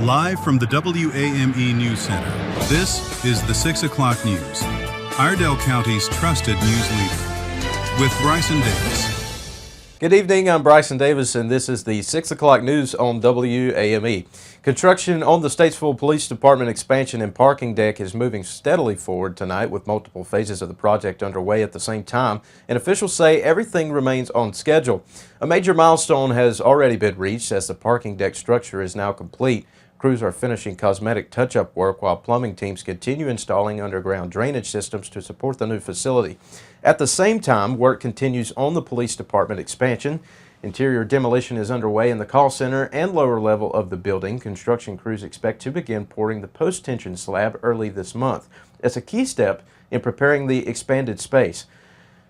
Live from the WAME News Center, this is the 6 o'clock news. Iredell County's trusted news leader with Bryson Davis. Good evening, I'm Bryson Davis, and this is the 6 o'clock news on WAME. Construction on the Statesville Police Department expansion and parking deck is moving steadily forward tonight with multiple phases of the project underway at the same time, and officials say everything remains on schedule. A major milestone has already been reached as the parking deck structure is now complete. Crews are finishing cosmetic touch-up work while plumbing teams continue installing underground drainage systems to support the new facility. At the same time, work continues on the police department expansion. Interior demolition is underway in the call center and lower level of the building. Construction crews expect to begin pouring the post-tension slab early this month. It's a key step in preparing the expanded space.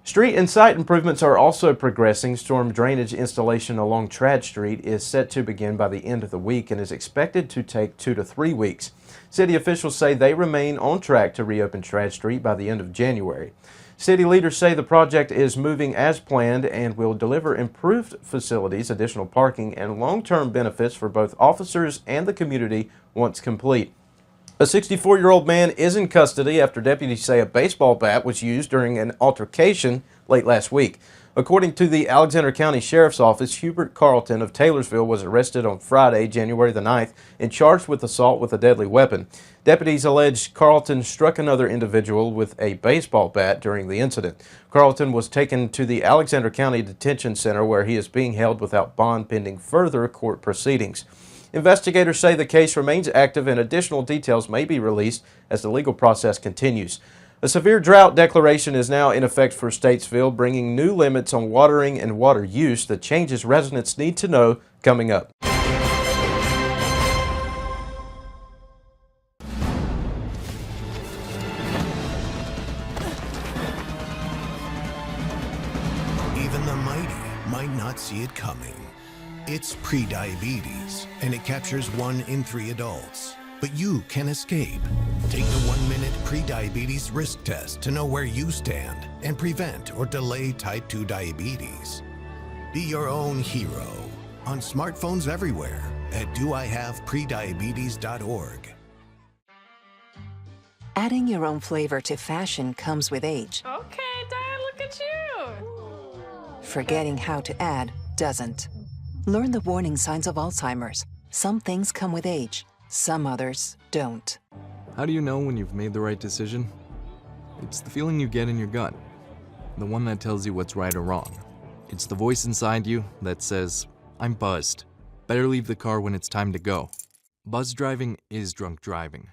Street and site improvements are also progressing. Storm drainage installation along Trad Street is set to begin by the end of the week and is expected to take 2 to 3 weeks. City officials say they remain on track to reopen Trad Street by the end of January. City leaders say the project is moving as planned and will deliver improved facilities, additional parking, and long-term benefits for both officers and the community once complete. A 64-year-old man is in custody after deputies say a baseball bat was used during an altercation late last week. According to the Alexander County Sheriff's Office, Hubert Carlton of Taylorsville was arrested on Friday, January the 9th, and charged with assault with a deadly weapon. Deputies allege Carlton struck another individual with a baseball bat during the incident. Carlton was taken to the Alexander County Detention Center where he is being held without bond pending further court proceedings. Investigators say the case remains active and additional details may be released as the legal process continues. A severe drought declaration is now in effect for Statesville, bringing new limits on watering and water use, the changes residents need to know coming up. Even the mighty might not see it coming. It's prediabetes, and it captures 1 in 3 adults. But you can escape. Take the 1-minute prediabetes risk test to know where you stand and prevent or delay type 2 diabetes. Be your own hero on smartphones everywhere at doihaveprediabetes.org. Adding your own flavor to fashion comes with age. Okay, Dad, look at you. Forgetting how to add doesn't. Learn the warning signs of Alzheimer's. Some things come with age, some others don't. How do you know when you've made the right decision? It's the feeling you get in your gut, the one that tells you what's right or wrong. It's the voice inside you that says, I'm buzzed. Better leave the car when it's time to go. Buzz driving is drunk driving.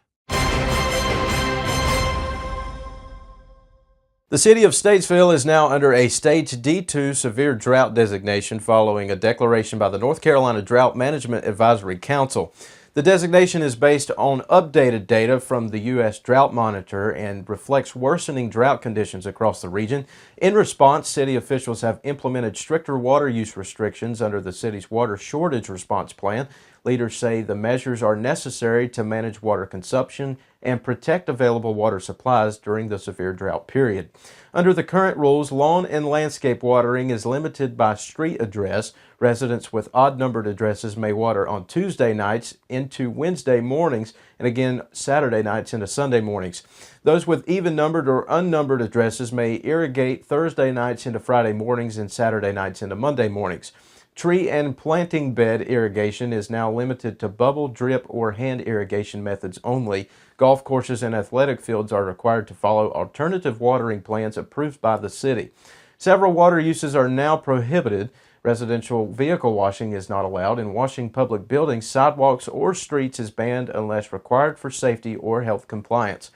The city of Statesville is now under a Stage D2 severe drought designation following a declaration by the North Carolina Drought Management Advisory Council. The designation is based on updated data from the U.S. Drought Monitor and reflects worsening drought conditions across the region. In response, city officials have implemented stricter water use restrictions under the city's water shortage response plan. Leaders say the measures are necessary to manage water consumption and protect available water supplies during the severe drought period. Under the current rules, lawn and landscape watering is limited by street address. Residents with odd-numbered addresses may water on Tuesday nights into Wednesday mornings and again Saturday nights into Sunday mornings. Those with even-numbered or unnumbered addresses may irrigate Thursday nights into Friday mornings and Saturday nights into Monday mornings. Tree and planting bed irrigation is now limited to bubble, drip, or hand irrigation methods only. Golf courses and athletic fields are required to follow alternative watering plans approved by the city. Several water uses are now prohibited. Residential vehicle washing is not allowed, and washing public buildings, sidewalks, or streets is banned unless required for safety or health compliance.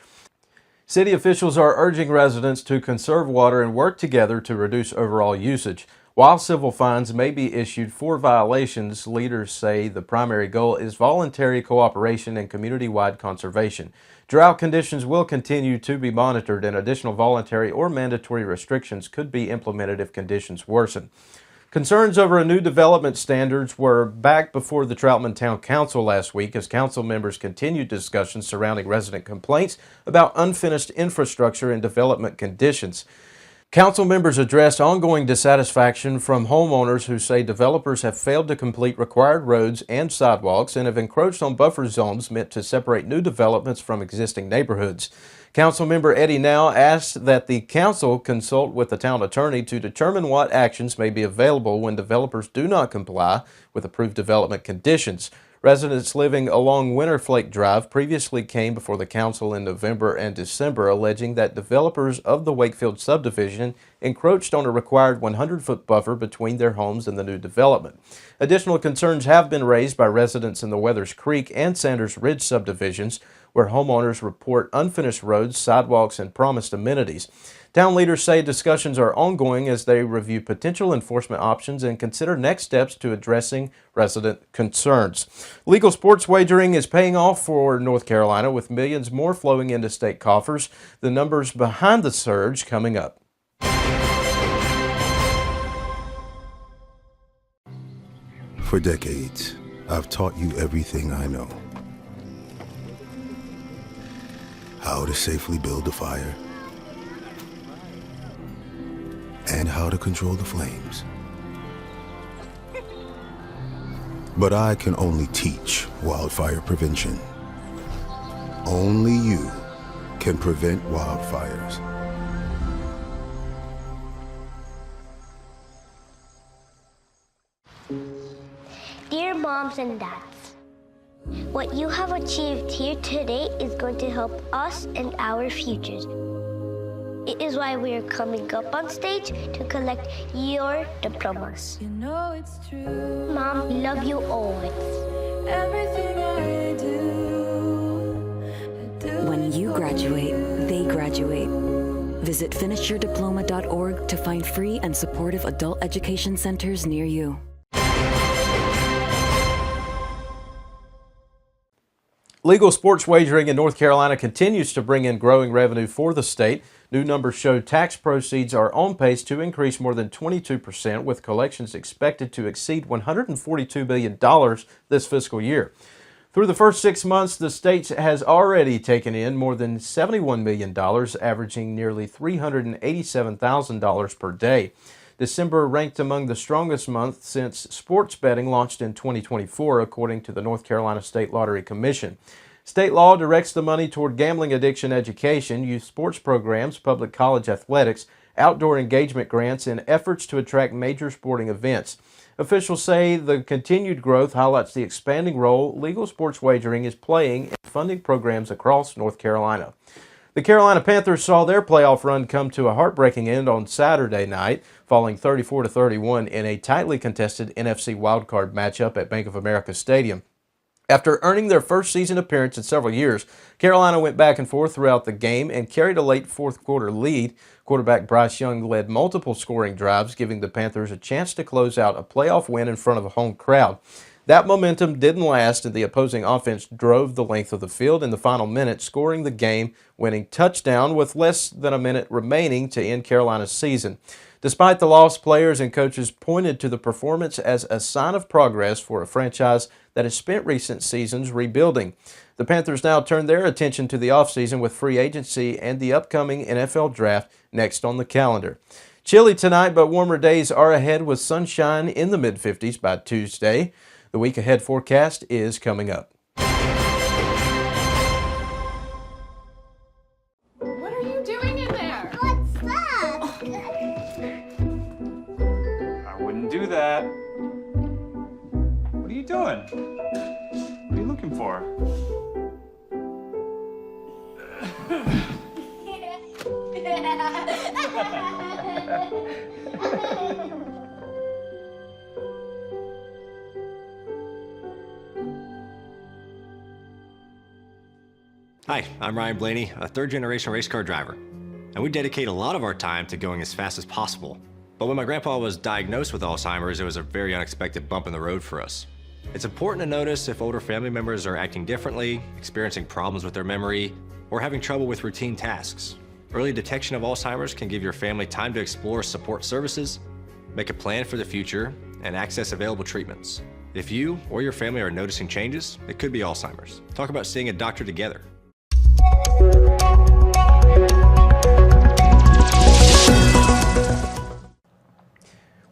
City officials are urging residents to conserve water and work together to reduce overall usage. While civil fines may be issued for violations, leaders say the primary goal is voluntary cooperation and community-wide conservation. Drought conditions will continue to be monitored, and additional voluntary or mandatory restrictions could be implemented if conditions worsen. Concerns over a new development standards were back before the Troutman Town Council last week as council members continued discussions surrounding resident complaints about unfinished infrastructure and development conditions. Council members addressed ongoing dissatisfaction from homeowners who say developers have failed to complete required roads and sidewalks and have encroached on buffer zones meant to separate new developments from existing neighborhoods. Councilmember Eddie Now asked that the council consult with the town attorney to determine what actions may be available when developers do not comply with approved development conditions. Residents living along Winterflake Drive previously came before the council in November and December alleging that developers of the Wakefield subdivision encroached on a required 100-foot buffer between their homes and the new development. Additional concerns have been raised by residents in the Weathers Creek and Sanders Ridge subdivisions, where homeowners report unfinished roads, sidewalks, and promised amenities. Town leaders say discussions are ongoing as they review potential enforcement options and consider next steps to addressing resident concerns. Legal sports wagering is paying off for North Carolina, with millions more flowing into state coffers. The numbers behind the surge coming up. For decades, I've taught you everything I know. How to safely build a fire, and how to control the flames. But I can only teach wildfire prevention. Only you can prevent wildfires. Dear moms and dads, what you have achieved here today is going to help us and our futures. It is why we are coming up on stage to collect your diplomas. You know it's true. Mom, we love you always. Everything I do. When you graduate, they graduate. Visit finishyourdiploma.org to find free and supportive adult education centers near you. Legal sports wagering in North Carolina continues to bring in growing revenue for the state. New numbers show tax proceeds are on pace to increase more than 22%, with collections expected to exceed $142 billion this fiscal year. Through the first 6 months, the state has already taken in more than $71 million, averaging nearly $387,000 per day. December ranked among the strongest months since sports betting launched in 2024, according to the North Carolina State Lottery Commission. State law directs the money toward gambling addiction education, youth sports programs, public college athletics, outdoor engagement grants, and efforts to attract major sporting events. Officials say the continued growth highlights the expanding role legal sports wagering is playing in funding programs across North Carolina. The Carolina Panthers saw their playoff run come to a heartbreaking end on Saturday night, falling 34-31 in a tightly contested NFC wildcard matchup at Bank of America Stadium. After earning their first season appearance in several years, Carolina went back and forth throughout the game and carried a late fourth quarter lead. Quarterback Bryce Young led multiple scoring drives, giving the Panthers a chance to close out a playoff win in front of a home crowd. That momentum didn't last, and the opposing offense drove the length of the field in the final minute, scoring the game-winning touchdown with less than a minute remaining to end Carolina's season. Despite the loss, players and coaches pointed to the performance as a sign of progress for a franchise that has spent recent seasons rebuilding. The Panthers now turn their attention to the offseason with free agency and the upcoming NFL draft next on the calendar. Chilly tonight, but warmer days are ahead with sunshine in the mid-50s by Tuesday. The week ahead forecast is coming up. What are you doing in there? What's that? I wouldn't do that. What are you doing? What are you looking for? Hi, I'm Ryan Blaney, a third-generation race car driver, and we dedicate a lot of our time to going as fast as possible. But when my grandpa was diagnosed with Alzheimer's, it was a very unexpected bump in the road for us. It's important to notice if older family members are acting differently, experiencing problems with their memory, or having trouble with routine tasks. Early detection of Alzheimer's can give your family time to explore support services, make a plan for the future, and access available treatments. If you or your family are noticing changes, it could be Alzheimer's. Talk about seeing a doctor together.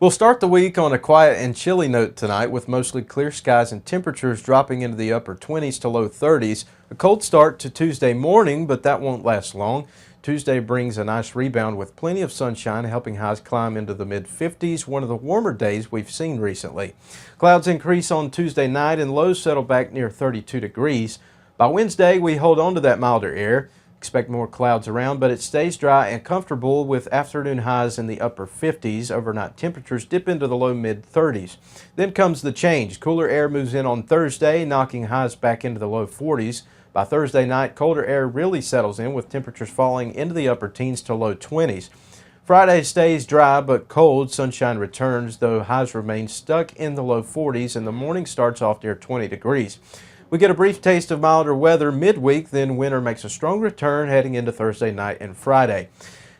We'll start the week on a quiet and chilly note tonight with mostly clear skies and temperatures dropping into the upper 20s to low 30s. A cold start to Tuesday morning, but that won't last long. Tuesday brings a nice rebound with plenty of sunshine, helping highs climb into the mid-50s, one of the warmer days we've seen recently. Clouds increase on Tuesday night and lows settle back near 32 degrees. By Wednesday, we hold on to that milder air. Expect more clouds around, but it stays dry and comfortable with afternoon highs in the upper 50s. Overnight temperatures dip into the low mid-30s. Then comes the change. Cooler air moves in on Thursday, knocking highs back into the low 40s. By Thursday night, colder air really settles in with temperatures falling into the upper teens to low 20s. Friday stays dry but cold. Sunshine returns, though highs remain stuck in the low 40s and the morning starts off near 20 degrees. We get a brief taste of milder weather midweek, then winter makes a strong return heading into Thursday night and Friday.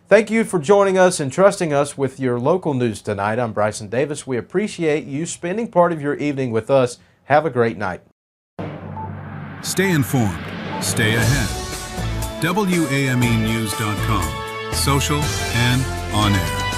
Thank you for joining us and trusting us with your local news tonight. I'm Bryson Davis. We appreciate you spending part of your evening with us. Have a great night. Stay informed. Stay ahead. WAMEnews.com. Social and on air.